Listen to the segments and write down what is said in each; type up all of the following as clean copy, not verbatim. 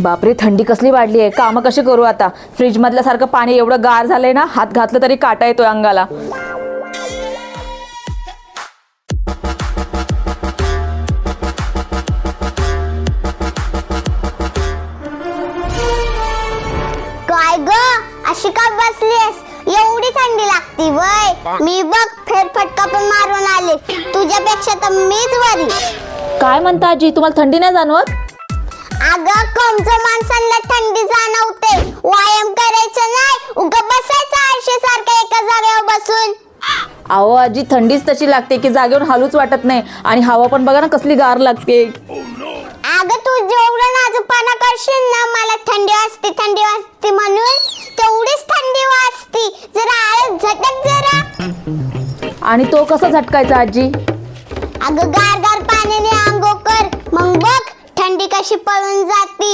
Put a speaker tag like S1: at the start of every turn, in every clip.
S1: बापरे, थंडी कसली वाढली आहे. काम कशी करू आता. फ्रीज मधल्या सारखं पाणी एवढं गार झालंय ना, हात घातलं तरी काटा येतोय अंगाला.
S2: काय ग, अशी का बसलीस? एवढी थंडी लागती वय? मी बघ फेरफटका पण मारून आले. तुझ्यापेक्षा तर मीच बरी.
S1: काय म्हणता आजी, तुम्हाला थंडी नाही जाणवत?
S2: अगं कमजोर माणसांना थंडी जाणवते. व्यायाम करायचं नाही, उगा बसायचं आळशीसारखं एका जागेवर बसून.
S1: अहो आजी, थंडीच तशी लागते की जागेवर हालूच वाटत नाही. आणि हवा पण बघा ना कसली गार लागते.
S2: अगं तू जेवढं नाजूकपणा करशील ना, मला थंडी वाजते म्हणून तेवढीच थंडी वाजती. जरा आळस झटक जरा.
S1: आणि तो कसा झटकायचा आजी?
S2: अगं गार गार पाण्याने आंघोळ कर, मग बघ थंडी कशी पळून जाती.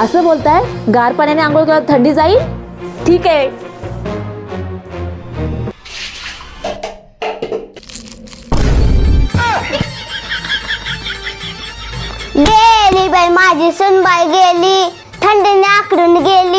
S1: असं बोलताय? गार पाण्याने आंघोळ केल्यावर थंडी जाईल? ठीक आहे.
S2: गेली बाई माझी सुनबाई गेली, थंडीने आकडून गेली.